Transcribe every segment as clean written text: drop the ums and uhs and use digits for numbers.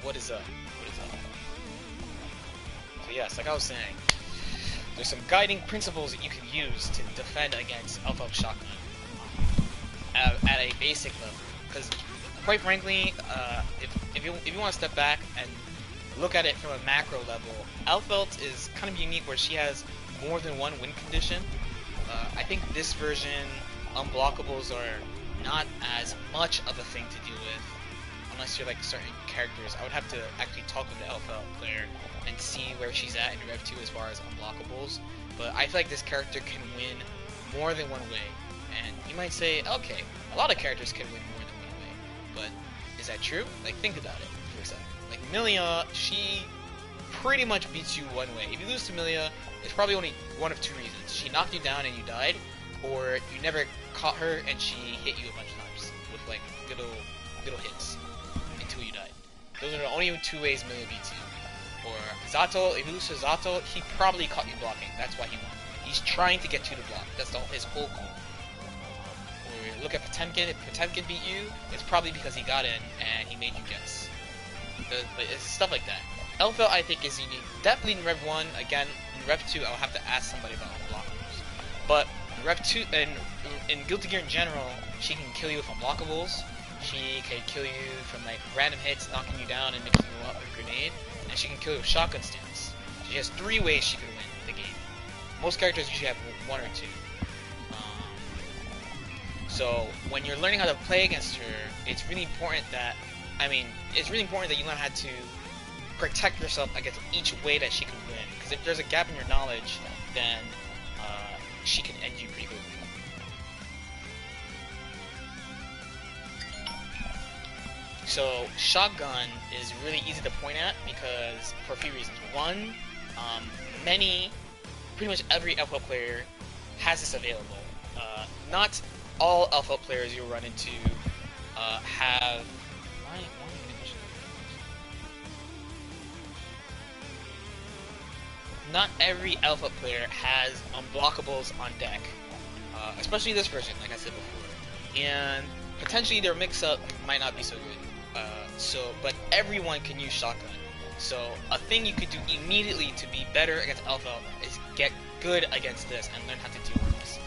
What is up? What is up? So yes, like I was saying, there's some guiding principles that you can use to defend against Elphelt shotgun at a basic level. Because quite frankly, if you want to step back and look at it from a macro level, Elphelt is kind of unique where she has more than one win condition. I think this version, unblockables are not as much of a thing to deal with, unless you're like certain characters. I would have to actually talk with the Elphelt player and see where she's at in Rev2 as far as unblockables. But I feel like this character can win more than one way. And you might say, okay, a lot of characters can win more than one way, but is that true? Like, think about it for a second. Like Milia, she pretty much beats you one way. If you lose to Milia, it's probably only one of two reasons. She knocked you down and you died, or you never caught her and she hit you a bunch of times with like little hits until you died. Those are the only two ways Milia beats you. Or Zato, if you lose to Zato, he probably caught you blocking. That's why he won. He's trying to get you to block. That's his whole goal. Or look at Potemkin. If Potemkin beat you, it's probably because he got in and he made you guess. But it's stuff like that. Elphelt, I think, is unique. Definitely in Rev 1. Again, in Rev 2, I'll have to ask somebody about unblockables. But in Rev 2, and in Guilty Gear in general, she can kill you with unblockables. She can kill you from like random hits, knocking you down and mixing you up with a grenade. And she can kill you with shotgun stance. She has three ways she can win the game. Most characters usually have one or two. So when you're learning how to play against her, it's really important that you learn how to protect yourself against each way that she can win. Because if there's a gap in your knowledge, then she can end you pretty quickly. So shotgun is really easy to point at because for a few reasons. One, pretty much every Elphelt player has this available. Not all Elphelt players you'll run into have. Not every Elphelt player has unblockables on deck, especially this version, like I said before. And potentially their mix-up might not be so good. But everyone can use shotgun. So a thing you could do immediately to be better against Elphelt is get good against this and learn how to deal with this.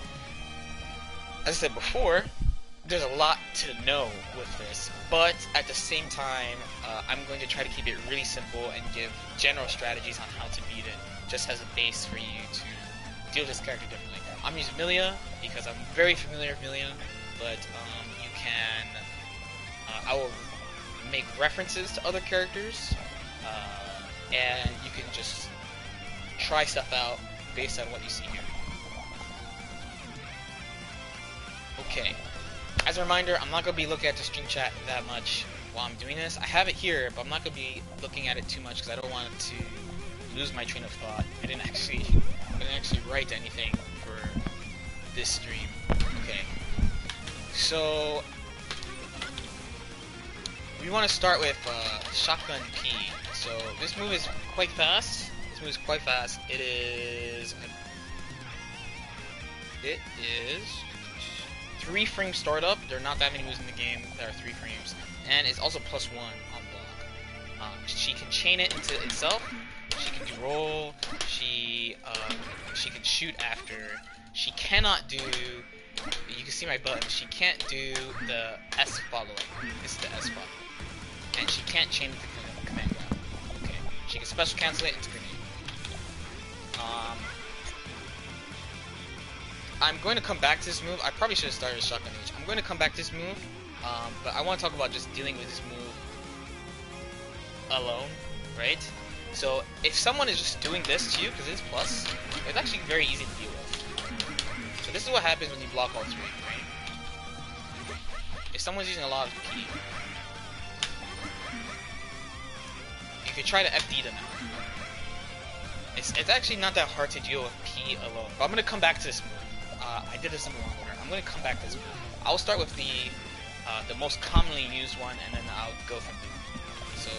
As I said before, there's a lot to know with this, but at the same time, I'm going to try to keep it really simple and give general strategies on how to beat it, just as a base for you to deal with this character differently. I'm using Milia because I'm very familiar with Milia, but you can. I will make references to other characters, and you can just try stuff out based on what you see here. Okay, as a reminder, I'm not going to be looking at the stream chat that much while I'm doing this. I have it here, but I'm not going to be looking at it too much because I don't want it to lose my train of thought. I didn't actually write anything for this stream. Okay, so we want to start with Shotgun P. So this move is quite fast. It is 3 frame startup. There are not that many moves in the game that are 3 frames, and it's also +1 on block. She can chain it into itself. She can do roll. She can shoot after. She cannot do. You can see my button. She can't do the S follow. This is the S follow. And she can't chain it to command grab. Okay. She can special cancel it into grenade. I'm going to come back to this move. I probably should have started with Shotgun H. I'm going to come back to this move, but I want to talk about just dealing with this move alone, right? So if someone is just doing this to you, because it's plus, it's actually very easy to deal with. So this is what happens when you block all 3, right? If someone's using a lot of P, you could try to FD them out. It's actually not that hard to deal with P alone. But I'm going to come back to this move. I did this in the wrong order. I'm going to come back to this move. I'll start with the most commonly used one, and then I'll go from there. So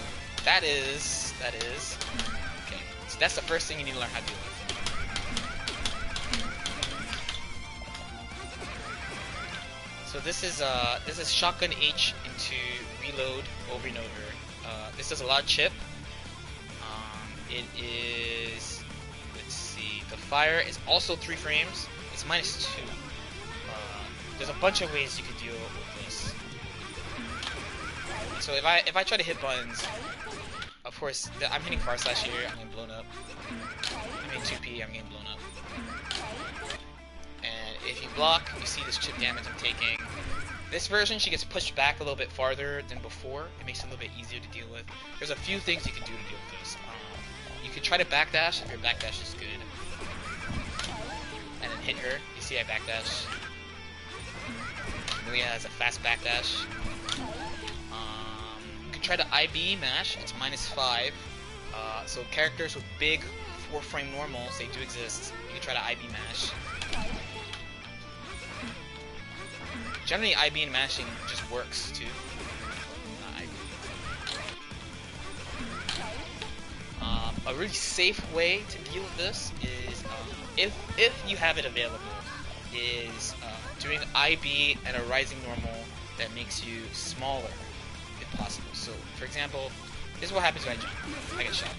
that is okay. So that's the first thing you need to learn how to deal with. So this is Shotgun H into reload over and over. This does a lot of chip. It is, let's see, the fire is also 3 frames. It's -2. There's a bunch of ways you could deal with this. So if I try to hit buttons, of course, I'm hitting far slash here, I'm getting blown up. I'm hitting 2P, I'm getting blown up. And if you block, you see this chip damage I'm taking. This version, she gets pushed back a little bit farther than before. It makes it a little bit easier to deal with. There's a few things you can do to deal with this. You can try to backdash if your backdash is good. And then hit her. You see I backdash. Amelia has a fast backdash. You can try to IB mash. It's -5. So characters with big 4-frame normals, they do exist. You can try to IB mash. Generally, IB and mashing just works too. A really safe way to deal with this is, if you have it available, is doing IB and a rising normal that makes you smaller, if possible. So, for example, this is what happens when I jump. I get shot.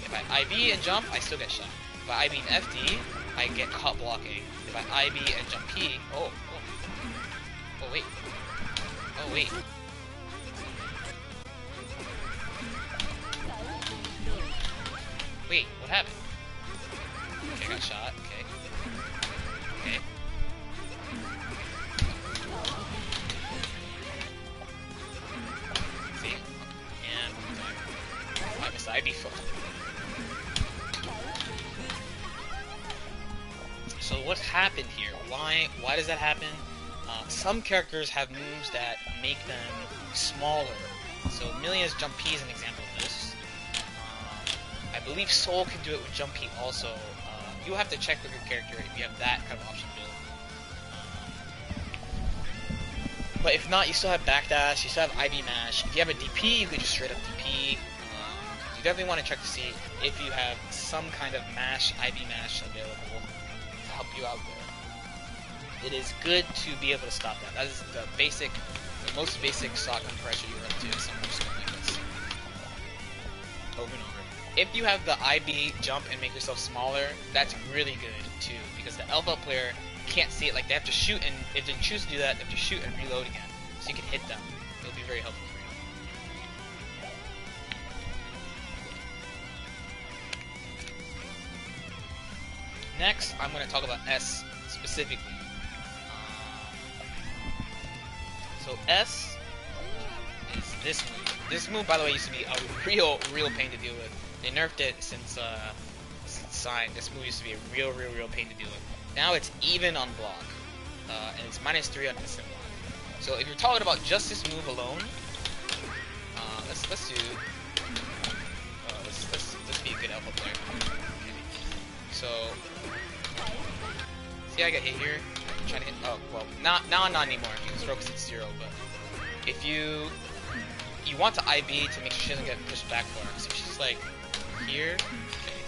If I IB and jump, I still get shot. If I IB and FD, I get caught blocking. If I IB and jump P, oh wait. Oh wait. Wait, what happened? Okay, I got shot. Okay. Okay. See? And I missed the IB foot. So what happened here? Why does that happen? Some characters have moves that make them smaller. So Amelia's jump P is an example of this. I believe Soul can do it with jump P also. You'll have to check with your character if you have that kind of option built. But if not, you still have backdash, you still have IB mash. If you have a DP, you can just straight up DP. You definitely want to check to see if you have some kind of mash, IB mash available to help you out there. It is good to be able to stop that. That is the most basic shotgun pressure you run into is someone just going like this. Over and over. If you have the IB jump and make yourself smaller, that's really good too, because the Elphelt player can't see it. Like, they have to shoot, and if they choose to do that, they have to shoot and reload again, so you can hit them. It'll be very helpful for you. Next, I'm going to talk about S specifically. So S is this move. This move, by the way, used to be a real pain to deal with. They nerfed it since Sign. This move used to be a real pain to deal with. Now it's even on block, and it's -3 on instant block. So if you're talking about just this move alone, let's be a good Elphelt player. Okay. So see, I got hit here. I'm trying to hit. Oh well, not anymore. You can throw because it's 0. But if you want to IB to make sure she doesn't get pushed back far. So if she's like here. Okay.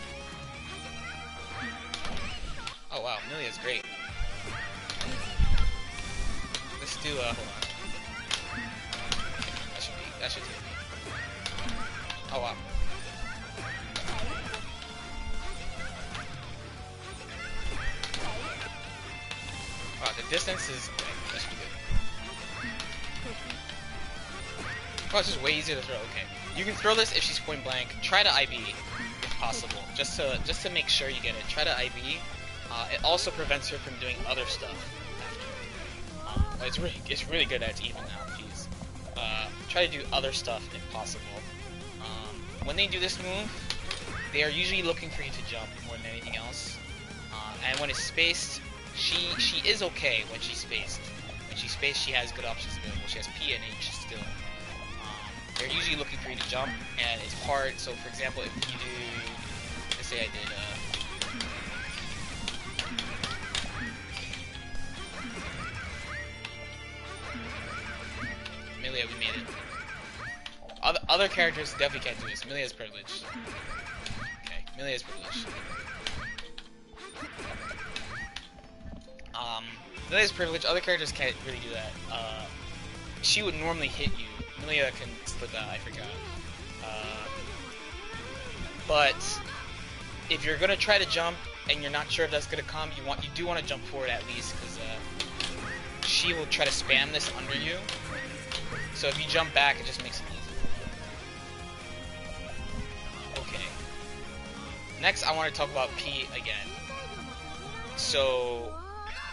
Oh wow, Amelia's great. Let's do hold on. Okay, that should take me. Oh wow. Wow, the distance is okay, that should be good. Oh, it's just way easier to throw. Okay, you can throw this if she's point blank. Try to IB if possible, just to make sure you get it. Try to IB. It also prevents her from doing other stuff after. It's really good that it's even now. Jeez. Try to do other stuff if possible. When they do this move, they are usually looking for you to jump more than anything else. And when it's spaced, she is okay when she's spaced. When she's spaced, she has good options available. She has P and H still. They're usually looking for you to jump, and it's hard. So, for example, if you do, let's say I did, Amelia, we made it. Other characters definitely can't do this. Amelia's privileged. Okay, Amelia's privileged. Amelia's privileged. Other characters can't really do that. She would normally hit you Amelia can split that, I forgot. But if you're gonna try to jump and you're not sure if that's gonna come, you do want to jump forward at least, because she will try to spam this under you. So if you jump back, it just makes it easy. Okay. Next, I want to talk about P again. So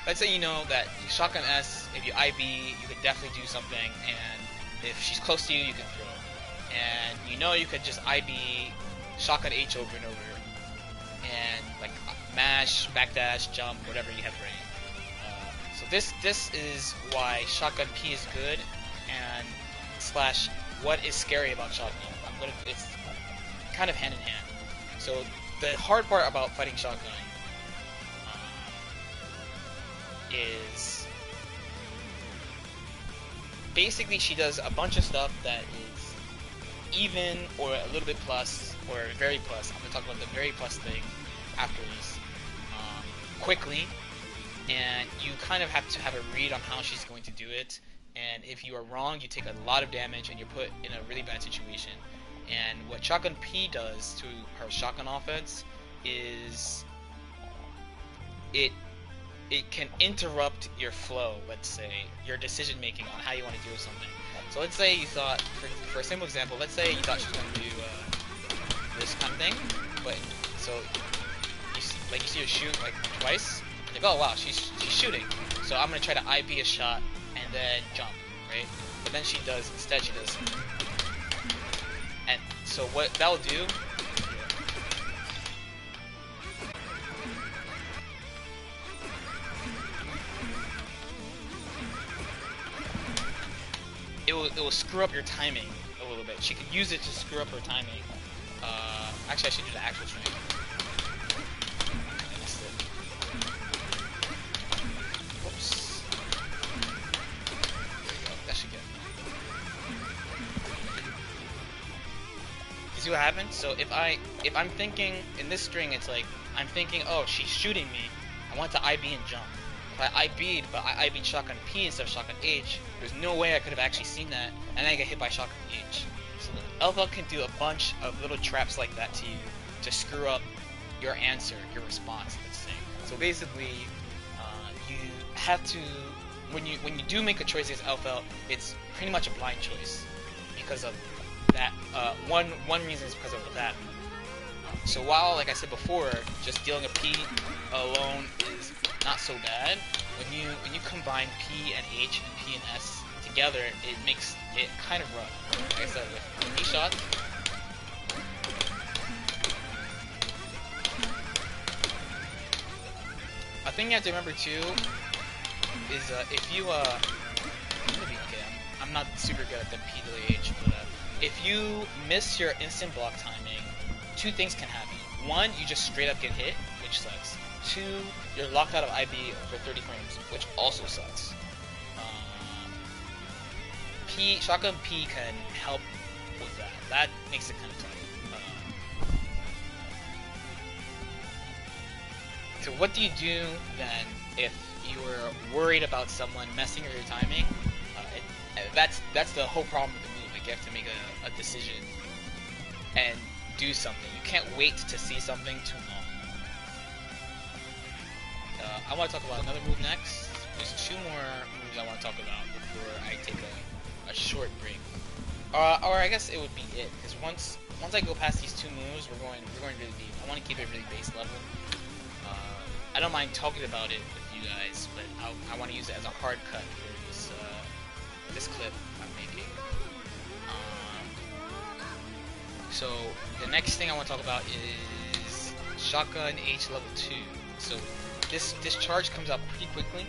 let's say you know that shotgun S, if you IB, you could definitely do something, and if she's close to you, you can throw. And you know you could just IB shotgun H over and over, and like mash, backdash, jump, whatever you have ready. So this is why shotgun P is good, and slash what is scary about shotgun. It's kind of hand in hand. So the hard part about fighting shotgun is basically she does a bunch of stuff that is even or a little bit plus or very plus. I'm going to talk about the very plus thing after this quickly, and you kind of have to have a read on how she's going to do it, and if you are wrong you take a lot of damage and you're put in a really bad situation. And what shotgun P does to her shotgun offense is it can interrupt your flow, let's say, your decision making on how you want to deal with something. So let's say you thought, for a simple example, let's say you thought she was going to do this kind of thing, but so you see her shoot like twice, like, oh wow, she's shooting, so I'm going to try to IB a shot and then jump, right? But then instead she does, and so what that will do, it will screw up your timing a little bit. She could use it to screw up her timing. Actually, I should do the actual string. I missed it. Whoops. There we go. That should get it. You see what happens? So if I'm thinking in this string, it's like I'm thinking, oh, she's shooting me. I want to IB and jump. If I IB'd, but I IB'd shotgun P instead of shotgun H, there's no way I could have actually seen that, and then I get hit by shotgun H. So Elphelt can do a bunch of little traps like that to you to screw up your answer, your response, let's say. So basically, you have to, when you do make a choice as Elphelt, it's pretty much a blind choice because of that. One reason is because of that. So while, like I said before, just dealing a P alone is not so bad, when you combine P and H and P and S together, it makes it kind of rough. Like I said, with P shots, a thing you have to remember too is if you I'm not super good at the P to H, but if you miss your instant block timing, two things can happen. One, you just straight up get hit, which sucks. Two, you're locked out of IB for 30 frames, which also sucks. Shotgun P can help with that. That makes it kind of tough. So what do you do then if you were worried about someone messing with your timing? That's the whole problem with the move. Like you have to make a decision and do something. You can't wait to see something too long. I want to talk about another move next. There's two more moves I want to talk about before I take a short break. Or I guess it would be it, because once I go past these two moves, we're going really deep. I want to keep it really base level. I don't mind talking about it with you guys, but I want to use it as a hard cut for this clip I'm making. So the next thing I want to talk about is shotgun H level 2. So this charge comes out pretty quickly.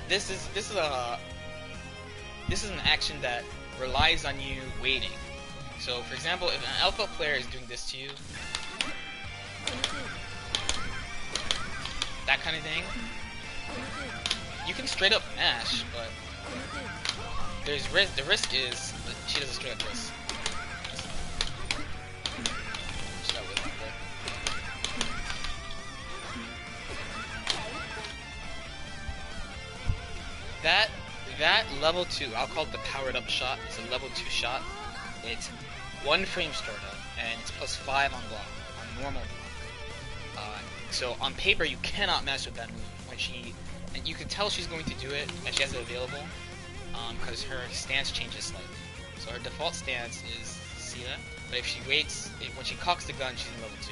This is an action that relies on you waiting. So for example, if an Elphelt player is doing this to you, that kind of thing, you can straight up mash, but there's risk. The risk is that she doesn't straight up this. that level 2, I'll call it the powered up shot. It's a level 2 shot. It's 1 frame startup, and it's plus 5 on block, on normal block. So on paper, you cannot mess with that move. And you can tell she's going to do it, and she has it available, because her stance changes slightly. So her default stance is, see that? But if she waits, when she cocks the gun, she's in level 2.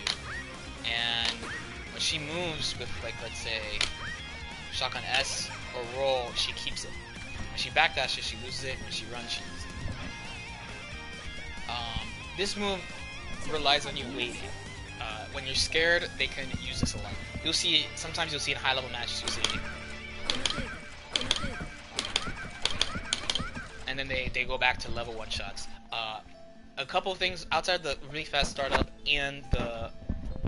And when she moves with, like, let's say, shotgun S or roll, she keeps it. When she backdashes, she loses it. When she runs, she loses it. This move relies on you waiting. When you're scared, they can use this a lot. You'll see, sometimes you'll see in high-level matches, you'll see, and then they go back to level 1 shots. A couple of things outside the really fast startup and the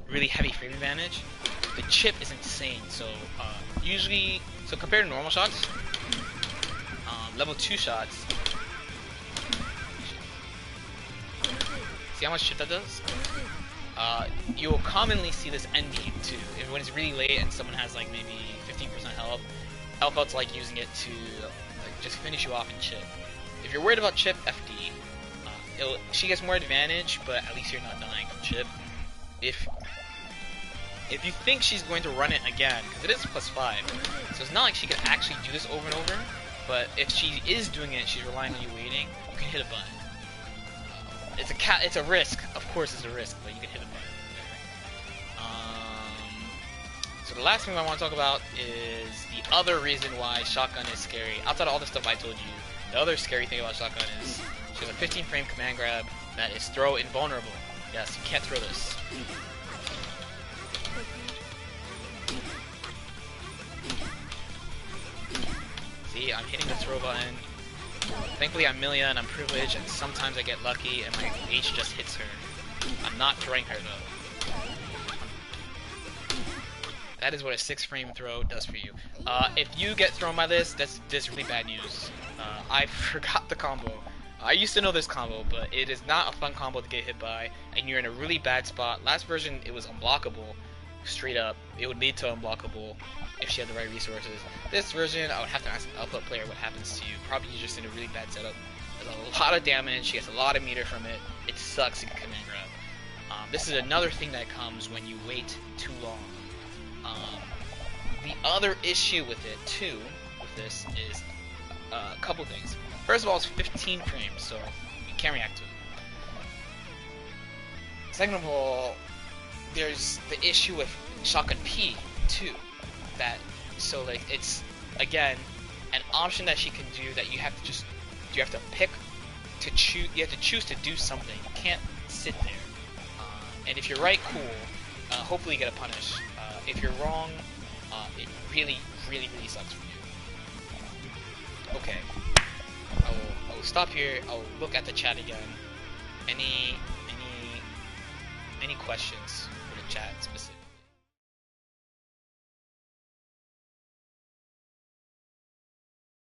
really heavy frame advantage, the chip is insane. So usually, compared to normal shots, level 2 shots, see how much chip that does? You will commonly see this end game too. When it's really late and someone has like maybe 15% health, Elphelt's like using it to like just finish you off in chip. If you're worried about chip, FD. She gets more advantage, but at least you're not dying from chip. If you think she's going to run it again, because it is plus 5, so it's not like she can actually do this over and over, but if she is doing it, she's relying on you waiting, you can hit a button. It's a risk, of course it's a risk, but you can hit a button. So the last thing I want to talk about is the other reason why shotgun is scary. Outside of all the stuff I told you, the other scary thing about shotgun is she has a 15 frame command grab that is throw invulnerable. Yes, you can't throw this. See, I'm hitting the throw button. Thankfully I'm Milia and I'm privileged, and sometimes I get lucky and my H just hits her. I'm not throwing her though. That is what a 6 frame throw does for you. If you get thrown by this, that's really bad news. I forgot the combo. I used to know this combo, but it is not a fun combo to get hit by, and you're in a really bad spot. Last version, it was unblockable, straight up. It would lead to unblockable if she had the right resources. This version, I would have to ask an Elphelt player what happens to you. Probably you're just in a really bad setup. There's a lot of damage, she gets a lot of meter from it. It sucks in command grab. This is another thing that comes when you wait too long. The other issue with it, too, with this, is a couple things. First of all, it's 15 frames, so you can't react to it. Second of all, there's the issue with shotgun P, too. So like, it's, again, an option that she can do that you have to pick to choose. You have to choose to do something. You can't sit there. And if you're right, cool. Hopefully you get a punish. If you're wrong, it really, really, really sucks for you. Okay. I will stop here. I'll look at the chat again. Any questions for the chat specific?